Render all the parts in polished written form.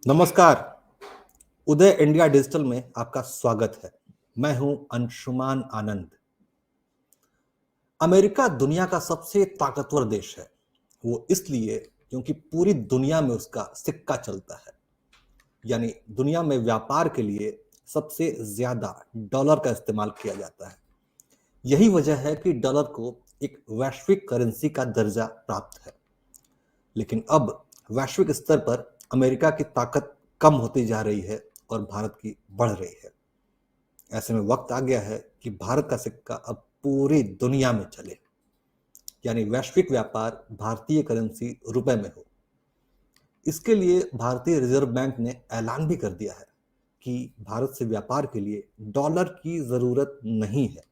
नमस्कार। उदय India digital में आपका स्वागत है। मैं हूं अंशुमान आनंद। अमेरिका दुनिया का सबसे ताकतवर देश है। वो इसलिए क्योंकि पूरी दुनिया में उसका सिक्का चलता है, यानी दुनिया में व्यापार के लिए सबसे ज्यादा डॉलर का इस्तेमाल किया जाता है। यही वजह है कि डॉलर को एक वैश्विक करेंसी का दर्जा प्राप्त है। लेकिन अब वैश्विक स्तर पर अमेरिका की ताकत कम होती जा रही है और भारत की बढ़ रही है। ऐसे में वक्त आ गया है कि भारत का सिक्का अब पूरी दुनिया में चले, यानी वैश्विक व्यापार भारतीय करेंसी रुपए में हो। इसके लिए भारतीय रिजर्व बैंक ने ऐलान भी कर दिया है कि भारत से व्यापार के लिए डॉलर की जरूरत नहीं है।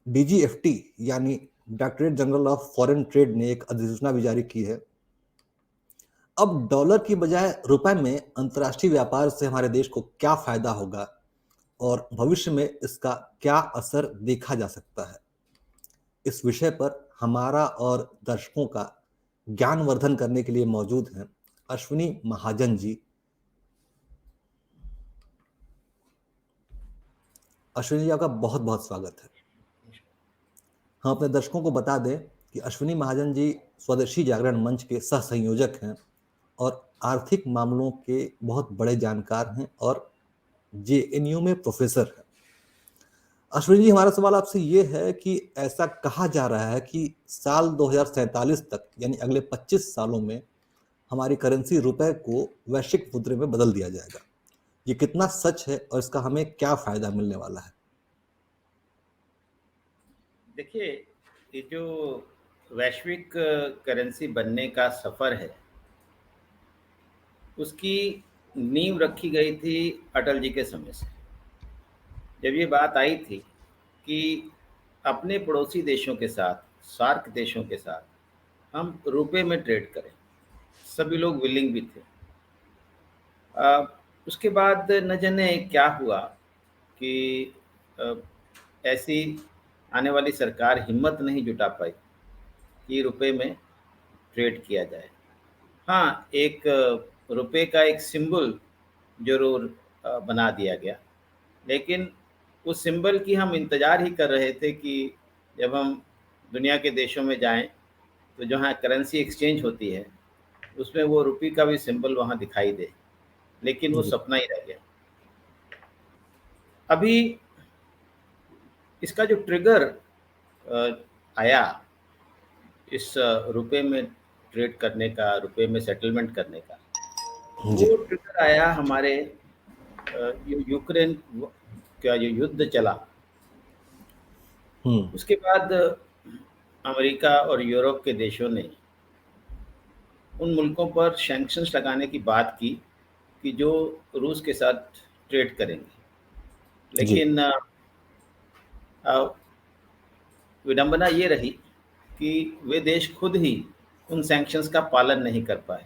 डीजीएफटी यानी directorate general of foreign trade ने एक अधिसूचना भी जारी की है। अब डॉलर की बजाय रुपए में अंतर्राष्ट्रीय व्यापार से हमारे देश को क्या फायदा होगा और भविष्य में इसका क्या असर देखा जा सकता है, इस विषय पर हमारा और दर्शकों का ज्ञानवर्धन करने के लिए मौजूद हैं अश्विनी महाजन जी। अश्विनी जी, आपका बहुत बहुत स्वागत है। हम अपने दर्शकों को बता दें कि अश्विनी महाजन जी स्वदेशी जागरण मंच के सह संयोजक हैं और आर्थिक मामलों के बहुत बड़े जानकार हैं और जेएनयू में प्रोफेसर हैं। अश्विनी जी, हमारा सवाल आपसे ये है कि ऐसा कहा जा रहा है कि साल 2047 तक यानी अगले 25 सालों में हमारी करेंसी रुपए को वैश्विक मुद्रे में बदल दिया जाएगा। ये कितना सच है और इसका हमें क्या फायदा मिलने वाला है? देखिए, ये जो वैश्विक करेंसी बनने का सफ़र है, उसकी नींव रखी गई थी अटल जी के समय से। जब ये बात आई थी कि अपने पड़ोसी देशों के साथ, सार्क देशों के साथ हम रुपए में ट्रेड करें, सभी लोग विलिंग भी थे। उसके बाद न जाने क्या हुआ कि अ, ऐसी आने वाली सरकार हिम्मत नहीं जुटा पाई कि रुपए में ट्रेड किया जाए। हाँ, एक रुपए का एक सिंबल ज़रूर बना दिया गया, लेकिन उस सिंबल की हम इंतज़ार ही कर रहे थे कि जब हम दुनिया के देशों में जाएँ, तो जहाँ करेंसी एक्सचेंज होती है, उसमें वो रुपये का भी सिंबल वहाँ दिखाई दे, लेकिन वो जी। सपना ही रह गया। अभी इसका जो ट्रिगर आया इस रुपए में ट्रेड करने का, रुपए में सेटलमेंट करने का, जी। वो ट्रिगर आया हमारे यूक्रेन का जो युद्ध चला, हम्म। उसके बाद अमेरिका और यूरोप के देशों ने उन मुल्कों पर सैंक्शंस लगाने की बात की कि जो रूस के साथ ट्रेड करेंगे। जी। लेकिन अ, विडंबना ये रही कि वे देश खुद ही उन सैंक्शंस का पालन नहीं कर पाए।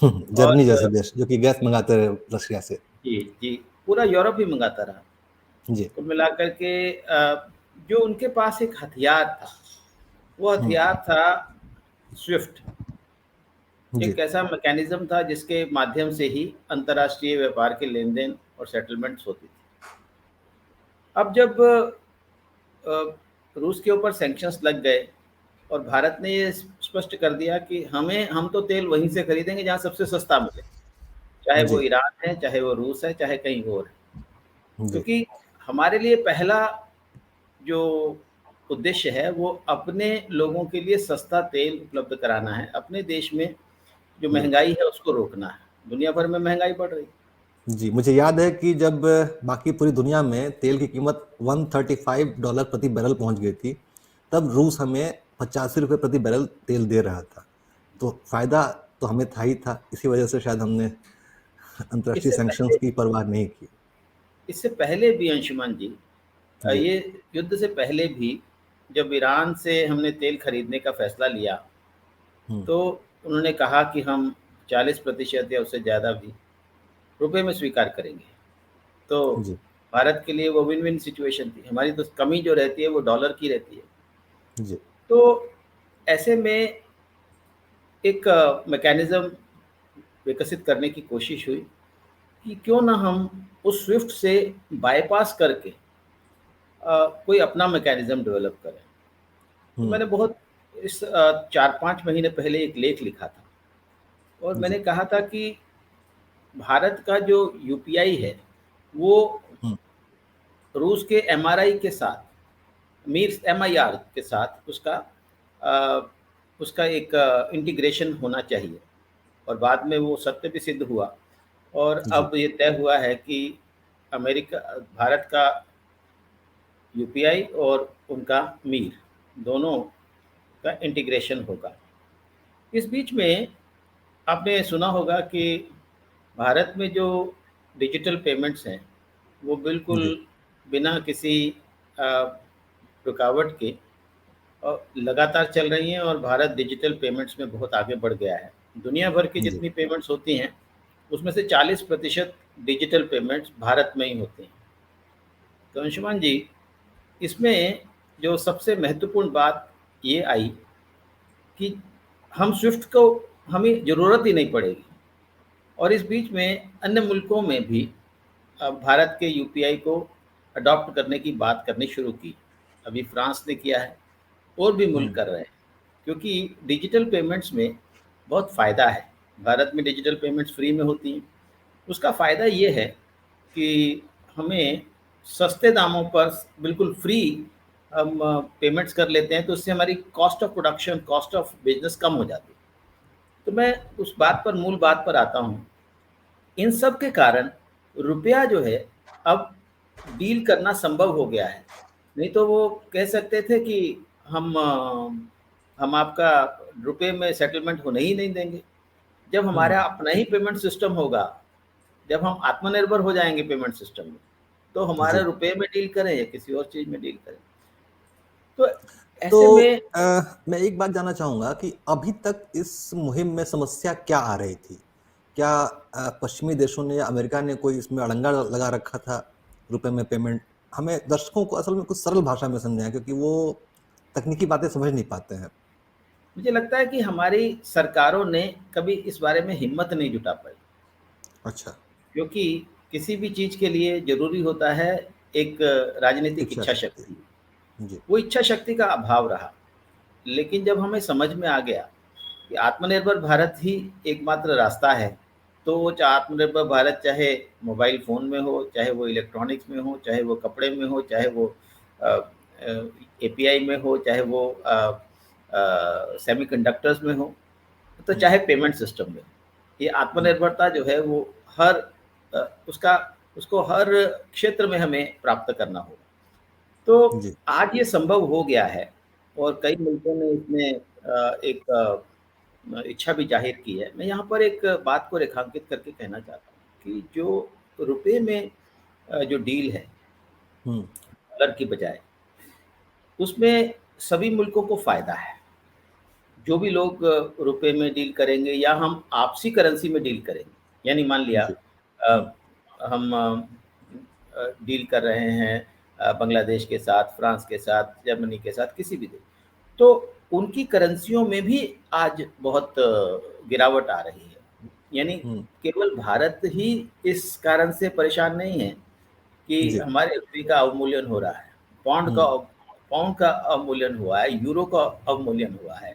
और जर्मनी जैसे देश जो कि गैस मंगाते रहे रशिया से। जी, जी, पूरा यूरोप ही मंगाता रहा। जी। कुल मिलाकर के जो उनके पास एक हथियार था, वो हम्म। हथियार था स्विफ्ट। जी। एक ऐसा मैकेनिज़्म था जिसके माध्यम से ही अंतर्राष्ट्रीय व्यापार के लेन-देन और सेटलमेंट्स होती थी। अब जब अ, रूस के ऊपर सैंक्शंस लग गए और भारत ने ये स्पष्ट कर दिया कि हम तो तेल वहीं से खरीदेंगे जहाँ सबसे सस्ता मिले, चाहे वो जी। ईरान है, चाहे वो रूस है, चाहे कहीं और है। जी। क्योंकि हमारे लिए पहला जो उद्देश्य है वो अपने लोगों के लिए सस्ता तेल उपलब्ध कराना है, अपने देश में जो जी। महंगाई है उसको रोकना है। दुनिया भर में महंगाई बढ़ रही है। जी, मुझे याद है कि जब बाकी पूरी दुनिया में तेल की कीमत $135 प्रति बैरल पहुंच गई थी, तब रूस हमें 85 रुपये प्रति बैरल तेल दे रहा था। तो फायदा तो हमें था ही था, इसी वजह से शायद हमने अंतर्राष्ट्रीय इससे सैंक्शंस पहले की परवाह नहीं की। इससे पहले भी अंशुमान जी, जी। ये युद्ध से पहले भी जब ईरान से हमने तेल खरीदने का फैसला लिया, हम्म। तो उन्होंने कहा कि हम 40% या उससे ज़्यादा भी रुपए में स्वीकार करेंगे। तो जी। भारत के लिए वो विन-विन सिचुएशन थी। हमारी तो कमी जो रहती है वो डॉलर की रहती है। जी। तो ऐसे में एक मैकेनिज़्म विकसित करने की कोशिश हुई कि क्यों ना हम उस स्विफ्ट से बाईपास करके कोई अपना मैकेनिज्म डेवलप करें। तो हम्म। मैंने बहुत इस 4-5 महीने पहले एक लेख लिखा था और मैंने जी। कहा था कि भारत का जो यूपीआई है वो हम्म। रूस के एमआरआई के साथ, मीर एमआईआर के साथ अ, उसका एक इंटीग्रेशन होना चाहिए और बाद में वो सत्य भी सिद्ध हुआ और जी। अब ये तय हुआ है कि अमेरिका भारत का यूपीआई और उनका मीर दोनों का इंटीग्रेशन होगा। इस बीच में आपने सुना होगा कि भारत में जो डिजिटल पेमेंट्स हैं वो बिल्कुल जी। बिना किसी अ, रुकावट के लगातार चल रही हैं और भारत डिजिटल पेमेंट्स में बहुत आगे बढ़ गया है। दुनिया भर की जी। जितनी पेमेंट्स होती हैं उसमें से 40% डिजिटल पेमेंट्स भारत में ही होती हैं। तो अंशुमान जी, इसमें जो सबसे महत्वपूर्ण बात ये आई कि हम स्विफ्ट को हमें ज़रूरत ही नहीं पड़ेगी और इस बीच में अन्य मुल्कों में भी भारत के यूपीआई को अडॉप्ट करने की बात करनी शुरू की। अभी फ्रांस ने किया है और भी मुल्क हम्म। कर रहे हैं क्योंकि डिजिटल पेमेंट्स में बहुत फ़ायदा है। भारत में डिजिटल पेमेंट्स फ्री में होती हैं। उसका फ़ायदा ये है कि हमें सस्ते दामों पर बिल्कुल फ्री हम पेमेंट्स कर लेते हैं तो उससे हमारी cost of production, cost of business कम हो जाती है। तो मैं उस बात पर मूल बात पर आता हूँ। इन सब के कारण रुपया जो है अब डील करना संभव हो गया है। नहीं तो वो कह सकते थे कि हम आपका रुपए में सेटलमेंट होने ही नहीं देंगे। जब हम्म। हमारा अपना ही पेमेंट सिस्टम होगा, जब हम आत्मनिर्भर हो जाएँगे पेमेंट सिस्टम में, तो हमारे जी। रुपए में डील करें या किसी और चीज़ में डील करें। तो तो ऐसे में मैं एक बात जानना चाहूंगा कि अभी तक इस मुहिम में समस्या क्या आ रही थी? क्या पश्चिमी देशों ने या अमेरिका ने कोई इसमें अड़ंगा लगा रखा था रुपए में पेमेंट? हमें दर्शकों को असल में कुछ सरल भाषा में समझाएं क्योंकि वो तकनीकी बातें समझ नहीं पाते हैं। मुझे लगता है कि हमारी सरकारों ने कभी इस बारे में हिम्मत नहीं जुटा पाई अच्छा। क्योंकि किसी भी चीज़ के लिए ज़रूरी होता है एक राजनीतिक इच्छा इच्छा शक्ति। शक्ति। जी। वो इच्छा शक्ति का अभाव रहा। लेकिन जब हमें समझ में आ गया कि आत्मनिर्भर भारत ही एकमात्र रास्ता है, तो वो आत्मनिर्भर भारत चाहे मोबाइल फ़ोन में हो, चाहे वो इलेक्ट्रॉनिक्स में हो, चाहे वो कपड़े में हो, चाहे वो एपीआई में हो, चाहे वो सेमीकंडक्टर्स में हो, तो हम्म। चाहे पेमेंट सिस्टम में। ये हम्म। आत्मनिर्भरता जो है वो हर उसका उसको हर क्षेत्र में हमें प्राप्त करना होगा। तो जी। आज ये संभव हो गया है और कई मुल्कों ने इसमें एक इच्छा भी ज़ाहिर की है। मैं यहाँ पर एक बात को रेखांकित करके कहना चाहता हूँ कि जो रुपए में जो डील है हम्म। डॉलर की बजाय, उसमें सभी मुल्कों को फ़ायदा है। जो भी लोग रुपए में डील करेंगे या हम आपसी करेंसी में डील करेंगे, यानी मान लिया जी। हम्म। हम डील कर रहे हैं बांग्लादेश के साथ, फ्रांस के साथ, जर्मनी के साथ, किसी भी देश, तो उनकी करेंसियों में भी आज बहुत गिरावट आ रही है। यानी हम्म। केवल भारत ही इस कारण से परेशान नहीं है कि जी। हमारे रुपये का अवमूल्यन हो रहा है, हम्म। पाउंड का अवमूल्यन हुआ है, यूरो का अवमूल्यन हुआ है,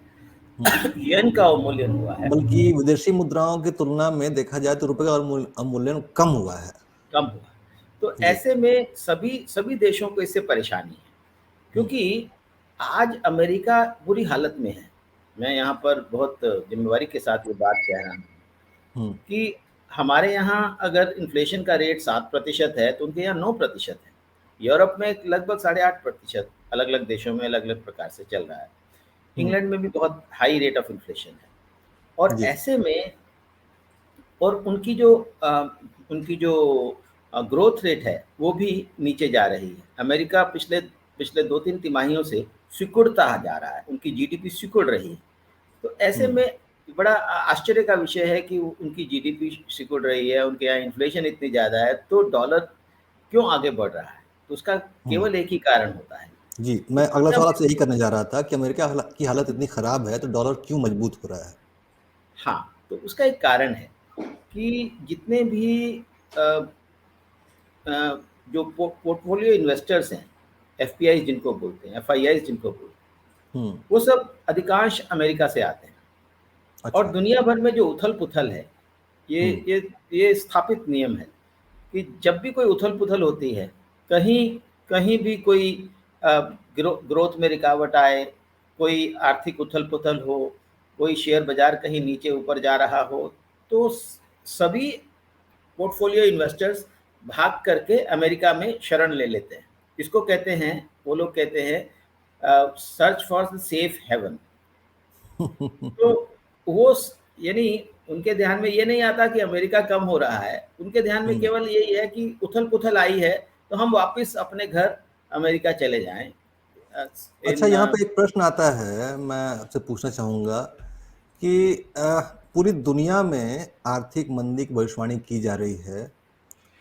हम्म। येन का अवमूल्यन हुआ है, बल्कि विदेशी मुद्राओं की तुलना में देखा जाए तो रुपए का अवमूल्यन कम हुआ है। कम हुआ है। तो जी। ऐसे में सभी सभी देशों को इससे परेशानी है हम्म। क्योंकि आज अमेरिका बुरी हालत में है। मैं यहाँ पर बहुत ज़िम्मेदारी के साथ ये बात कह रहा हूँ हम्म। कि हमारे यहाँ अगर इन्फ्लेशन का रेट 7% है, तो उनके यहाँ 9% है। यूरोप में लगभग 8.5%, अलग-अलग देशों में अलग-अलग प्रकार से चल रहा है। हम्म। इंग्लैंड में भी बहुत हाई रेट ऑफ इन्फ्लेशन है और जी। ऐसे में और उनकी जो ग्रोथ रेट है वो भी नीचे जा रही है। अमेरिका पिछले पिछले 2-3 तिमाहियों से सिकुड़ता जा रहा है, उनकी जीडीपी सिकुड़ रही है। तो ऐसे हम्म। में बड़ा आश्चर्य का विषय है कि उनकी जीडीपी सिकुड़ रही है, उनके यहाँ इन्फ्लेशन इतनी ज़्यादा है, तो डॉलर क्यों आगे बढ़ रहा है? तो उसका हम्म। केवल एक ही कारण होता है जी, कि मैं अगला दुनिया सवाल में आपसे यही करने जा रहा था कि अमेरिका की हालत इतनी खराब है तो डॉलर क्यों मजबूत हो रहा है? हाँ, तो उसका एक कारण है कि जितने भी अ, जो पोर्टफोलियो इन्वेस्टर्स हैं, एफपीआई जिनको बोलते हैं, एफआईआई जिनको बोलते हैं, हम्म। वो सब अधिकांश अमेरिका से आते हैं। और अच्छा। दुनिया भर में जो उथल-पुथल है, ये हम्म। ये ये स्थापित नियम है कि जब भी कोई उथल-पुथल होती है, कहीं कहीं भी कोई अ, ग्रोथ में रुकावट आए, कोई आर्थिक उथल-पुथल हो, कोई शेयर बाज़ार कहीं नीचे ऊपर जा रहा हो, तो सभी पोर्टफोलियो इन्वेस्टर्स भाग करके अमेरिका में शरण ले लेते हैं। इसको कहते हैं, वो लोग कहते हैं search for the safe haven. तो वो यानी उनके ध्यान में ये नहीं आता कि अमेरिका कम हो रहा है, उनके ध्यान में हम्म। केवल यही है कि उथल-पुथल आई है, तो हम वापस अपने घर अमेरिका चले जाएँ। अ, अच्छा, इन यहाँ पे एक प्रश्न आता है, मैं आपसे पूछना चाहूँगा कि पूरी दुनिया में आर्थिक मंदी की भविष्यवाणी की जा रही है,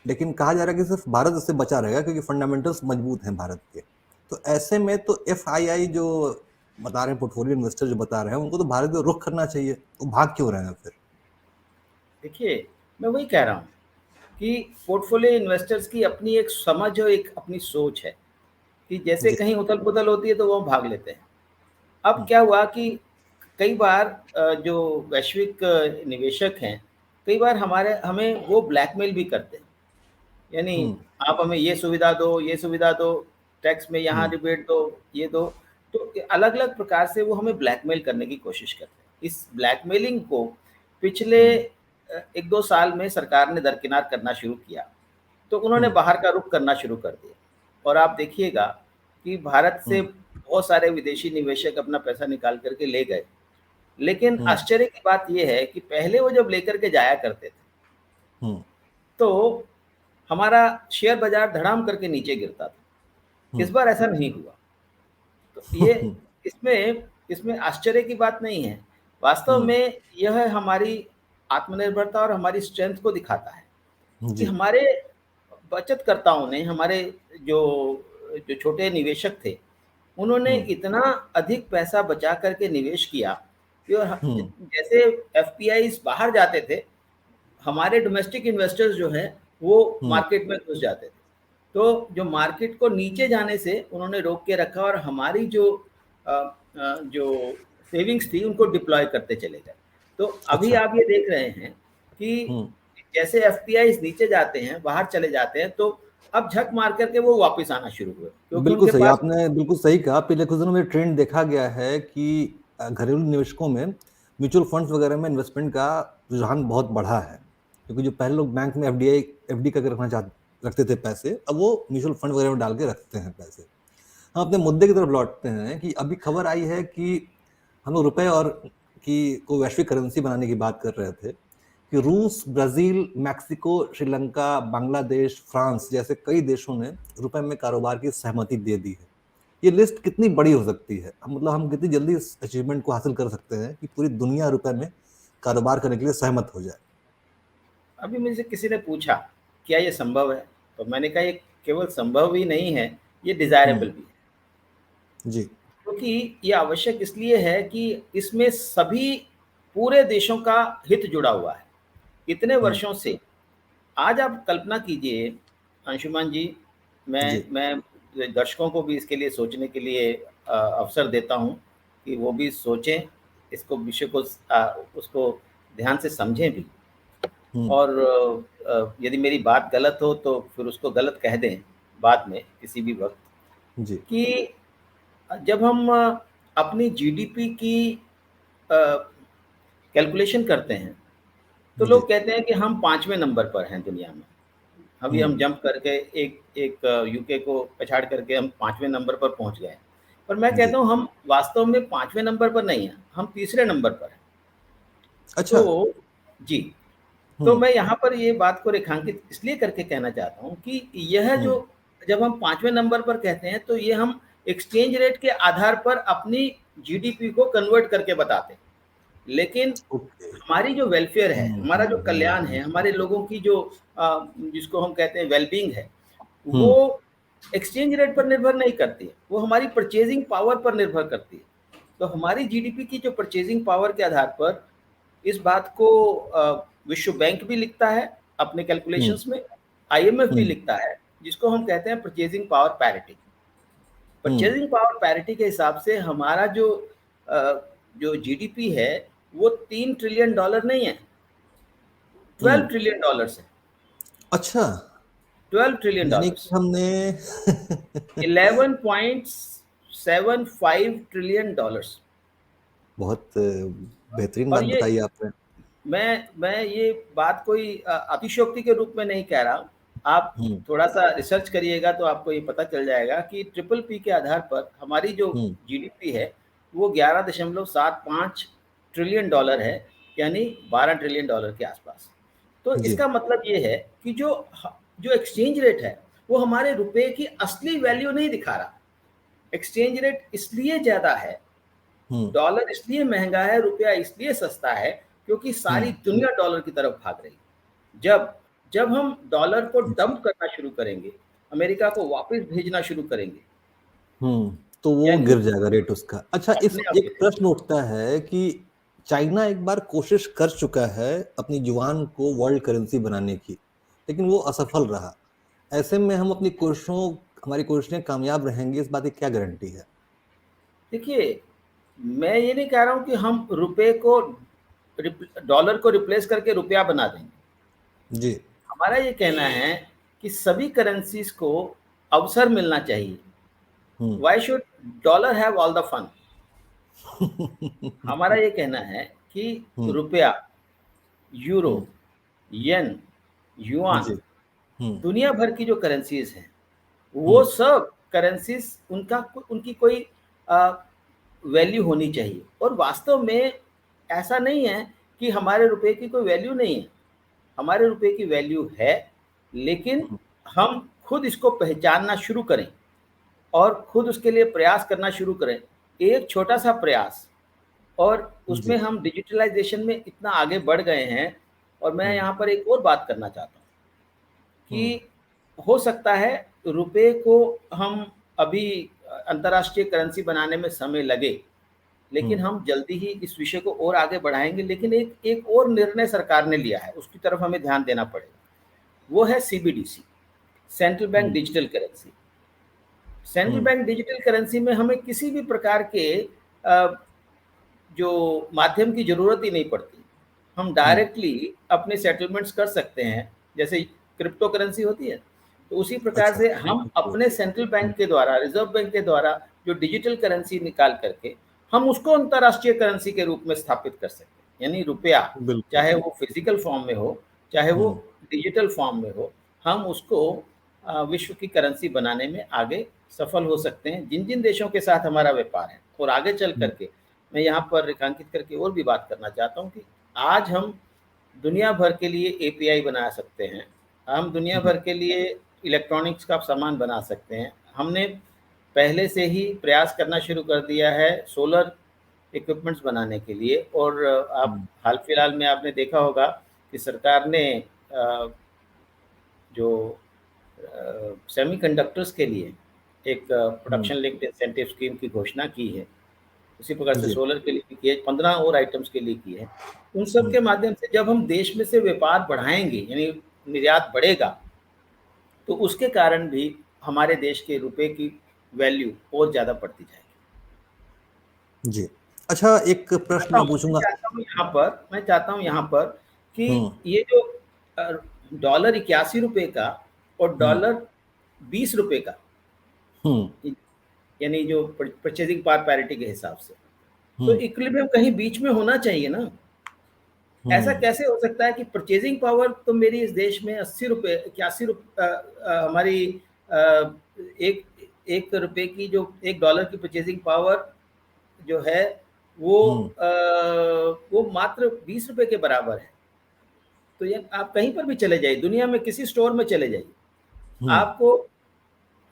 लेकिन कहा जा रहा है कि सिर्फ भारत इससे बचा रहेगा क्योंकि फंडामेंटल्स मजबूत हैं भारत के। तो ऐसे में तो एफआईआई जो बता रहे हैं, पोर्टफोलियो इन्वेस्टर जो बता रहे हैं, उनको तो भारत का रुख करना चाहिए, वो भाग क्यों रहे हैं फिर? देखिए, मैं वही कह रहा हूँ कि पोर्टफोलियो इन्वेस्टर्स की अपनी एक समझ और एक अपनी सोच है कि जैसे जी। कहीं उथल-पुथल होती है तो वो भाग लेते हैं। अब हम्म। क्या हुआ कि कई बार जो वैश्विक निवेशक हैं, कई बार हमारे हमें वो ब्लैकमेल भी करते हैं। यानी हम्म। आप हमें ये सुविधा दो, टैक्स में यहाँ हम्म। रिबेट दो, ये दो। तो अलग-अलग प्रकार से वो हमें ब्लैकमेल करने की कोशिश करते हैं। इस ब्लैकमेलिंग को पिछले हम्म। 1-2 साल में सरकार ने दरकिनार करना शुरू किया। तो उन्होंने हम्म। बाहर का रुख करना शुरू कर दिया और आप देखिएगा कि भारत से हम्म। बहुत सारे विदेशी निवेशक अपना पैसा निकाल कर के ले गए। लेकिन हम्म। आश्चर्य की बात ये है कि पहले वो जब लेकर के जाया करते थे, हम्म। तो हमारा शेयर बाज़ार धड़ाम करके नीचे गिरता था। इस हम्म। बार ऐसा नहीं हुआ। तो ये इसमें इसमें आश्चर्य की बात नहीं है। वास्तव हम्म। में यह हमारी आत्मनिर्भरता और हमारी स्ट्रेंथ को दिखाता है कि जी। हमारे बचतकर्ताओं ने, हमारे जो जो छोटे निवेशक थे, उन्होंने हम्म। इतना अधिक पैसा बचा कर के निवेश किया कि और हम्म। जैसे एफपीआईज़ बाहर जाते थे, हमारे डोमेस्टिक इन्वेस्टर्स जो हैं, वो हम्म। मार्केट में घुस जाते थे। तो जो मार्केट को नीचे जाने से उन्होंने रोक के रखा और हमारी जो सेविंग्स थी उनको डिप्लॉय करते चले गए। तो अभी अच्छा। आप ये देख रहे हैं कि हम्म। जैसे एफपीआईज़ नीचे जाते हैं, बाहर चले जाते हैं, तो अब झक मार कर के वो वापस आना शुरू हुए क्योंकि बिल्कुल उनके सही, पास आपने बिल्कुल सही कहा। पिछले कुछ दिनों में ट्रेंड देखा गया है कि घरेलू निवेशकों में म्यूचुअल फंड्स वगैरह में इन्वेस्टमेंट का रुझान बहुत बढ़ा है, क्योंकि जो पहले लोग बैंक में एफडी करके रखते थे पैसे, अब वो म्यूचुअल फंड वगैरह में डाल के रखते हैं पैसे। हम अपने मुद्दे की तरफ लौटते हैं कि अभी खबर आई है कि हम लोग रुपए और की को वैश्विक करेंसी बनाने की बात कर रहे थे कि रूस, Brazil, Mexico, Sri Lanka, Bangladesh, France जैसे कई देशों ने रुपए में कारोबार की सहमति दे दी है। ये लिस्ट कितनी बड़ी हो सकती है? मतलब हम कितनी जल्दी इस अचीवमेंट को हासिल कर सकते हैं कि पूरी दुनिया रुपए में कारोबार करने के लिए सहमत हो जाए? अभी मुझसे किसी ने पूछा, क्या ये संभव है? तो मैंने कहा ये केवल संभव ही नहीं है, ये डिज़ायरेबल हम्म। भी है। जी। क्योंकि ये आवश्यक इसलिए है कि इसमें सभी पूरे देशों का हित जुड़ा हुआ है। इतने हम्म। वर्षों से आज आप कल्पना कीजिए अंशुमान जी, जी। मैं दर्शकों को भी इसके लिए सोचने के लिए अवसर देता हूँ कि वो भी सोचें, इसको विषय को उसको ध्यान से समझें भी हम्म। और यदि मेरी बात गलत हो तो फिर उसको गलत कह दें बाद में किसी भी वक़्त जी। कि जब हम अपनी जीडीपी की अ, कैलकुलेशन करते हैं, तो जी। लोग कहते हैं कि हम 5वें नंबर पर हैं दुनिया में। अभी हम हम्म। जंप करके एक एक यूके को पछाड़ करके हम 5वें नंबर पर पहुँच गए हैं। पर मैं जी। कहता हूँ हम वास्तव में 5वें नंबर पर नहीं हैं, हम तीसरे नंबर पर हैं। अच्छा। तो जी, तो हम्म। मैं यहाँ पर ये बात को रेखांकित इसलिए करके कहना चाहता हूँ कि यह जो हम्म। जब हम 5वें नंबर पर कहते हैं, तो ये हम एक्सचेंज रेट के आधार पर अपनी जीडीपी को कन्वर्ट करके बताते हैं। लेकिन ओके। हमारी जो वेलफेयर है, हमारा जो कल्याण है, हम्म। हमारे लोगों की जो जिसको हम कहते हैं वेल-बीइंग है, हम्म। वो एक्सचेंज रेट पर निर्भर नहीं करती है, वो हमारी परचेज़िंग पावर पर निर्भर करती है। तो हमारी जीडीपी की जो परचेज़िंग पावर के आधार पर इस बात को विश्व बैंक भी लिखता है अपने हम्म कैलकुलेशंस में, IMF भी हम्म लिखता है, जिसको हम कहते हैं परचेजिंग पावर पैरिटी। हम्म परचेजिंग पावर पैरिटी के हिसाब से हमारा जो जीडीपी है वो $3 ट्रिलियन नहीं है, $12 ट्रिलियन है। अच्छा, 12 ट्रिलियन, यानी कि हमने 11.75 ट्रिलियन। बहुत बेहतरीन और बात ये बताई आपने। मैं ये बात कोई अतिशयोक्ति के रूप में नहीं कह रहा हूँ। आप हम्म थोड़ा सा रिसर्च करिएगा तो आपको ये पता चल जाएगा कि ट्रिपल पी के आधार पर हमारी जो हम्म जीडीपी है वो $11.75 ट्रिलियन है, यानी $12 ट्रिलियन के आसपास। तो जी इसका मतलब ये है कि जो एक्सचेंज रेट है वो हमारे रुपए की असली वैल्यू नहीं दिखा रहा। एक्सचेंज रेट इसलिए ज़्यादा है, हम्म डॉलर इसलिए महंगा है, रुपया इसलिए सस्ता है, क्योंकि सारी हम्म दुनिया डॉलर की तरफ भाग रही है। जब जब हम डॉलर को जी डंप करना शुरू करेंगे, अमेरिका को वापस भेजना शुरू करेंगे, तो वो यानी गिर जाएगा रेट उसका। अच्छा, इस अपने आप एक गिरेगा। प्रश्न उठता है कि चाइना एक बार कोशिश कर चुका है अपनी युआन को वर्ल्ड करेंसी बनाने की, लेकिन वो असफल रहा। ऐसे में हम अपनी कोशिशों हमारी कोशिशें कामयाब रहेंगी, इस बात की क्या गारंटी है? देखिए, मैं ये नहीं कह रहा हूँ कि हम रुपए को डॉलर को रिप्लेस करके रुपया बना देंगे। जी हमारा ये कहना है कि सभी करेंसीज को अवसर मिलना चाहिए। Hmm why should dollar have all the fun? हमारा ये कहना है कि हम्म रुपया, यूरो, हम्म येन, युआन, जी हम्म दुनिया भर की जो करेंसीज हैं वो हम्म सब करेंसीज उनकी कोई वैल्यू होनी चाहिए। और वास्तव में ऐसा नहीं है कि हमारे रुपए की कोई वैल्यू नहीं है, हमारे रुपए की वैल्यू है, लेकिन हम्म, हम खुद इसको पहचानना शुरू करें और खुद उसके लिए प्रयास करना शुरू करें। एक छोटा सा प्रयास, और उसमें जी हम डिजिटलाइजेशन में इतना आगे बढ़ गए हैं। और मैं हम्म यहाँ पर एक और बात करना चाहता हूँ हम्म कि हो सकता है रुपए को हम अभी अंतर्राष्ट्रीय करेंसी बनाने में समय लगे, लेकिन हम्म हम जल्दी ही इस विषय को और आगे बढ़ाएंगे। लेकिन एक एक और निर्णय सरकार ने लिया है, उसकी तरफ हमें ध्यान देना पड़ेगा। वो है CBDC, सेंट्रल बैंक हम्म डिजिटल करेंसी। सेंट्रल हम्म बैंक डिजिटल करेंसी में हमें किसी भी प्रकार के जो माध्यम की ज़रूरत ही नहीं पड़ती। हम हम्म डायरेक्टली अपने सेटलमेंट्स कर सकते हैं, जैसे क्रिप्टो करेंसी होती है। तो उसी प्रकार अच्छा, से हम अपने सेंट्रल बैंक के द्वारा, रिजर्व बैंक के द्वारा जो डिजिटल करेंसी निकाल करके हम उसको अंतर्राष्ट्रीय करेंसी के रूप में स्थापित कर सकते हैं। यानी रुपया, बिल्कुल। चाहे वो फिजिकल फॉर्म में हो, चाहे वो हम्म डिजिटल फॉर्म में हो, हम उसको विश्व की करेंसी बनाने में आगे सफल हो सकते हैं। जिन जिन देशों के साथ हमारा व्यापार है, और आगे चल हम्म करके मैं यहाँ पर रेखांकित करके और भी बात करना चाहता हूँ कि आज हम दुनिया भर के लिए API बना सकते हैं, हम दुनिया हम्म भर के लिए इलेक्ट्रॉनिक्स का सामान बना सकते हैं। हमने पहले से ही प्रयास करना शुरू कर दिया है सोलर इक्विपमेंट्स बनाने के लिए। और आप हम्म हाल फिलहाल में आपने देखा होगा कि सरकार ने जो सेमीकंडक्टर्स के लिए एक हम्म, प्रोडक्शन लिंक्ड इंसेंटिव स्कीम की घोषणा की है। उसी प्रकार से जी सोलर के लिए भी की है, 15 और आइटम्स के लिए की है। उन सब हम्म के माध्यम से जब हम देश में से व्यापार बढ़ाएंगे, यानी निर्यात बढ़ेगा, तो उसके कारण भी हमारे देश के रुपए की वैल्यू और ज़्यादा बढ़ती जाएगी। जी। अच्छा, एक प्रश्न मैं मैं पूछूंगा। चाहता हूँ यहाँ पर मैं चाहता हूँ यहाँ पर कि हम्म ये जो डॉलर ₹81 का और हम्म डॉलर ₹20 का, हम्म यानी जो परचेजिंग पावर पैरिटी के हिसाब से, तो हम्म इक्विलिब्रियम कहीं बीच में होना चाहिए ना। ऐसा हम्म कैसे हो सकता है कि परचेजिंग पावर तो मेरी इस देश में ₹80 ₹81 हमारी एक एक रुपए की, जो $1 की परचेजिंग पावर जो है हम्म वो मात्र ₹20 के बराबर है। तो ये आप कहीं पर भी चले जाइए, दुनिया में किसी स्टोर में चले जाइए, हम्म आपको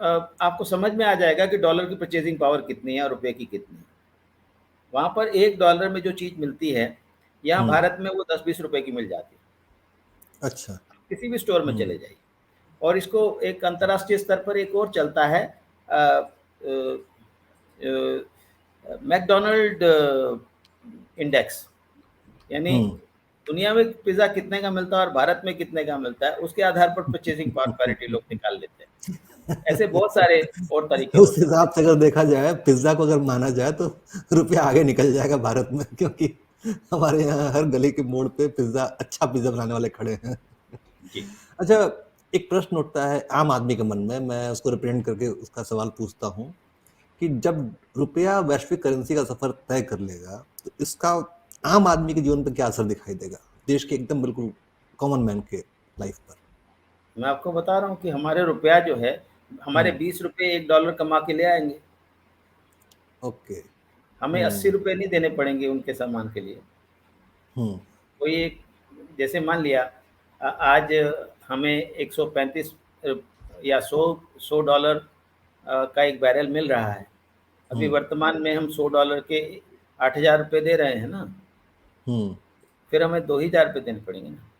आपको समझ में आ जाएगा कि डॉलर की परचेजिंग पावर कितनी है और रुपए की कितनी है। वहाँ पर $1 में जो चीज़ मिलती है, यहाँ हम्म भारत में वो 10-20 रुपए की मिल जाती है। अच्छा। किसी भी स्टोर में हम्म चले जाइए। और इसको एक अंतर्राष्ट्रीय स्तर पर एक और चलता है, मैकडोनल्ड इंडेक्स, यानी हम्म दुनिया में पिज्जा कितने का मिलता है और भारत में कितने का मिलता है, उसके आधार पर परचेसिंग पावर पैरिटी लोग निकाल लेते हैं। ऐसे बहुत सारे और तरीके उस हो सकते हिसाब हैं। से अगर देखा जाए, पिज्जा को अगर माना जाए तो रुपया आगे निकल जाएगा भारत में, क्योंकि हमारे यहाँ हर गली के मोड़ पे पिज्जा, अच्छा पिज्जा बनाने वाले खड़े हैं। जी। अच्छा, एक प्रश्न उठता है आम आदमी के मन में, मैं उसको रिप्रेजेंट करके उसका सवाल पूछता हूँ कि जब रुपया वैश्विक करेंसी का सफर तय कर लेगा तो इसका आम आदमी के जीवन पर क्या असर दिखाई देगा, देश के एकदम बिल्कुल कॉमन मैन के लाइफ पर? मैं आपको बता रहा हूँ कि हमारे रुपया जो है, हमारे हम्म। 20 रुपये 1 डॉलर कमा के ले आएंगे। ओके। हमें 80 हम्म। रुपये नहीं देने पड़ेंगे उनके सामान के लिए। हम्म। कोई एक, जैसे मान लिया आज हमें 135 या 100 डॉलर का एक बैरल मिल रहा है। अभी हम्म। वर्तमान में हम 100 डॉलर के 8,000 रुपये दे रहे हैं ना, हम्म। फिर हमें 2,000 रुपये देने पड़ेंगे ना।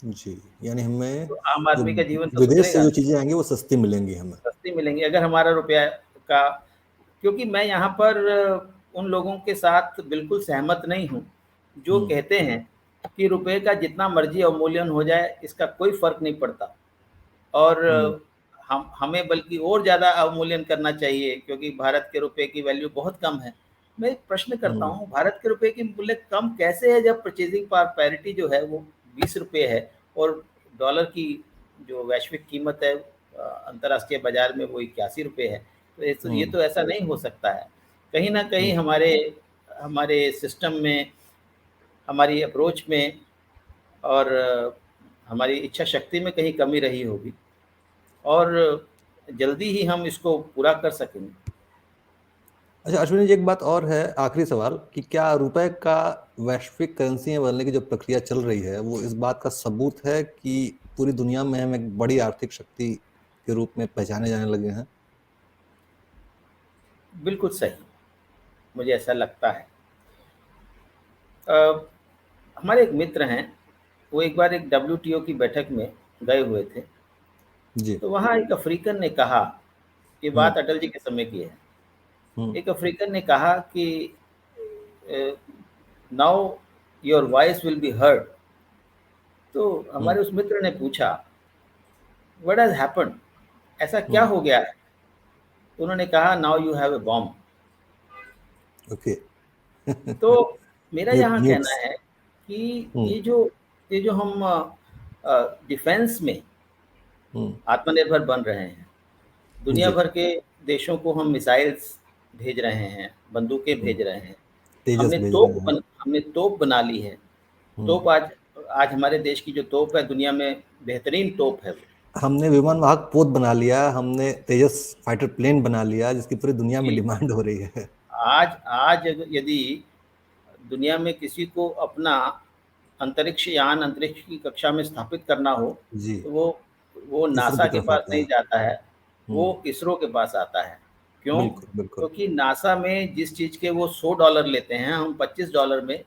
जी, यानी हमें तो आम जो आदमी का जीवन तो विदेश से सुधरेगा जो ना, चीजें आएंगी वो सस्ती मिलेंगी हमें। सस्ती मिलेंगी अगर हमारा रुपया का, क्योंकि मैं यहाँ पर उन लोगों के साथ बिल्कुल सहमत नहीं हूँ जो हम्म। कहते हैं कि रुपये का जितना मर्जी अवमूल्यन हो जाए इसका कोई फर्क नहीं पड़ता, और हम्म। हम हमें बल्कि और ज़्यादा अवमूल्यन करना चाहिए क्योंकि भारत के रुपये की वैल्यू बहुत कम है। मैं एक प्रश्न करता हम्म। हूँ, भारत के रुपये की मूल्य कम कैसे है जब परचेजिंग पावर पैरिटी जो है वो 20 रुपये है और डॉलर की जो वैश्विक कीमत है अंतर्राष्ट्रीय बाजार में वो 81 रुपये है। तो ये हम्म। तो ऐसा नहीं हो सकता है। कहीं ना कहीं हम्म। हमारे हमारे सिस्टम में, हमारी अप्रोच में और हमारी इच्छा शक्ति में कहीं कमी रही होगी, और जल्दी ही हम इसको पूरा कर सकेंगे। अच्छा अश्विनी जी, एक बात और है, आखिरी सवाल, कि क्या रुपए का वैश्विक करेंसी में बदलने की जो प्रक्रिया चल रही है वो इस बात का सबूत है कि पूरी दुनिया में हम एक बड़ी आर्थिक शक्ति के रूप में पहचाने जाने लगे हैं? बिल्कुल सही, मुझे ऐसा लगता है। अ, हमारे एक मित्र हैं, वो एक बार एक डब्ल्यूटीओ की बैठक में गए हुए थे, जी। तो वहाँ एक अफ्रीकन ने कहा, ये हम्म। बात अटल जी के समय की है, हम्म। एक अफ्रीकन ने कहा कि now your voice will be heard. तो हम्म। हमारे उस मित्र ने पूछा, व्हाट हैज हैपेंड, ऐसा क्या हम्म। हो गया है? तो उन्होंने कहा, now you have a bomb. Okay. तो मेरा यहाँ कहना न्यूक्स। है कि हम्म। ये जो हम डिफेंस में हम्म। आत्मनिर्भर बन रहे हैं, दुनिया जी। भर के देशों को हम मिसाइल्स भेज रहे हैं, बंदूकें हम्म। भेज रहे हैं, तेजस भेज रहे हैं। हमने तोप बना ली है। हम्म। तोप आज आज हमारे देश की जो तोप है दुनिया में बेहतरीन तोप है वो। हमने विमान वाहक पोत बना लिया, हमने तेजस फाइटर प्लेन बना लिया जिसकी पूरी दुनिया में कि डिमांड हो रही है। आज आज यदि दुनिया में किसी को अपना अंतरिक्ष यान अंतरिक्ष की कक्षा में स्थापित करना हो, जी। तो वो इसरो नासा की के तरफ पास आता नहीं है। जाता है, हम्म। वो इसरो के पास आता है। क्यों? बिल्कुल बिल्कुल। क्योंकि नासा में जिस चीज़ के वो $100 लेते हैं, हम $25 में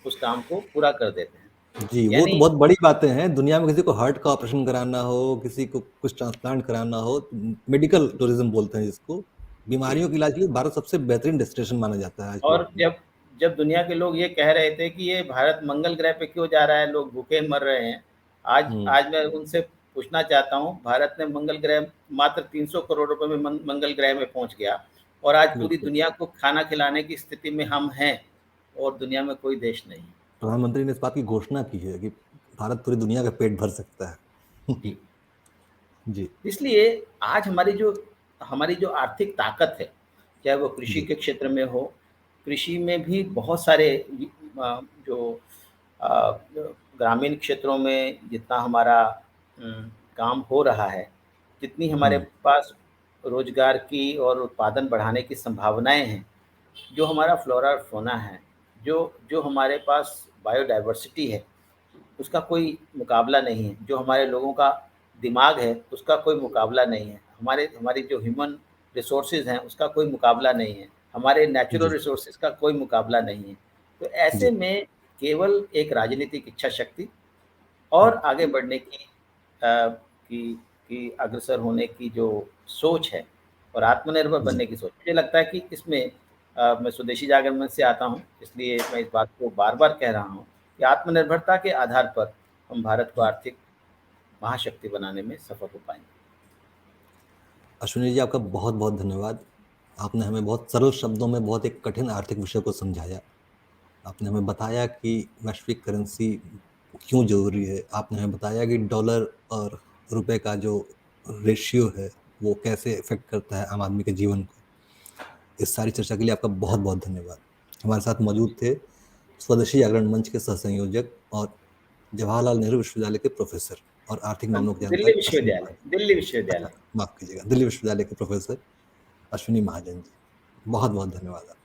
उस काम को पूरा कर देते हैं। जी, वो तो यानी बहुत बड़ी बातें हैं, दुनिया में किसी को हार्ट का ऑपरेशन कराना हो, किसी को कुछ ट्रांसप्लांट कराना हो, मेडिकल टूरिज्म बोलते हैं जिसको, जी, बीमारियों के इलाज के लिए भारत सबसे बेहतरीन डेस्टिनेशन माना जाता है आज की और डेट में। जब जब दुनिया के लोग ये कह रहे थे कि ये भारत मंगल ग्रह पे क्यों जा रहा है, लोग भूखे मर रहे हैं, आज हम्म। आज मैं उनसे पूछना चाहता हूँ, भारत ने मंगल ग्रह मात्र 300 करोड़ रुपए में मंगल ग्रह में पहुंच गया, और आज पूरी बिल्कुल। दुनिया को खाना खिलाने की स्थिति में हम हैं, और दुनिया में कोई देश नहीं। प्रधानमंत्री ने इस बात की घोषणा की है कि भारत पूरी दुनिया का पेट भर सकता है। जी, जी। इसलिए आज हमारी जो आर्थिक ताकत है, चाहे वो कृषि जी। के क्षेत्र में हो, कृषि में भी बहुत सारे जो ग्रामीण क्षेत्रों में जितना हमारा काम हो रहा है, जितनी हमारे हम्म। पास रोजगार की और उत्पादन बढ़ाने की संभावनाएं हैं, जो हमारा फ्लोरा और फ़ौना है, जो जो हमारे पास बायोडायवर्सिटी है, उसका कोई मुकाबला नहीं है। जो हमारे लोगों का दिमाग है, उसका कोई मुकाबला नहीं है। हमारी जो ह्यूमन रिसोर्सेज़ हैं, उसका कोई मुकाबला नहीं है। हमारे नेचुरल जी। रिसोर्सेज़ का कोई मुकाबला नहीं है। तो ऐसे जी। में केवल एक राजनीतिक इच्छा शक्ति और हम्म। आगे बढ़ने की अग्रसर होने की जो सोच है, और आत्मनिर्भर जी। बनने की सोच, मुझे लगता है कि इसमें मैं स्वदेशी जागरण मंच से आता हूँ, इसलिए मैं इस बात को बार-बार कह रहा हूँ कि आत्मनिर्भरता के आधार पर हम भारत को आर्थिक महाशक्ति बनाने में सफल हो पाएंगे। अश्विनी जी, आपका बहुत बहुत धन्यवाद। आपने हमें बहुत सरल शब्दों में बहुत एक कठिन आर्थिक विषय को समझाया। आपने हमें बताया कि वैश्विक करेंसी क्यों जरूरी है। आपने हमें बताया कि डॉलर और रुपए का जो रेशियो है वो कैसे इफेक्ट करता है आम आदमी के जीवन को। इस सारी चर्चा के लिए आपका बहुत बहुत धन्यवाद। हमारे साथ मौजूद थे स्वदेशी जागरण मंच के सह संयोजक और जवाहरलाल नेहरू विश्वविद्यालय के प्रोफेसर और आर्थिक मामलों के दिल्ली जानकार अश्विनी विश्वविद्यालय, महाजन। दिल्ली अच्छा, विश्वविद्यालय। माफ कीजिएगा, दिल्ली विश्वविद्यालय के प्रोफेसर अश्विनी महाजन जी। बहुत बहुत धन्यवाद।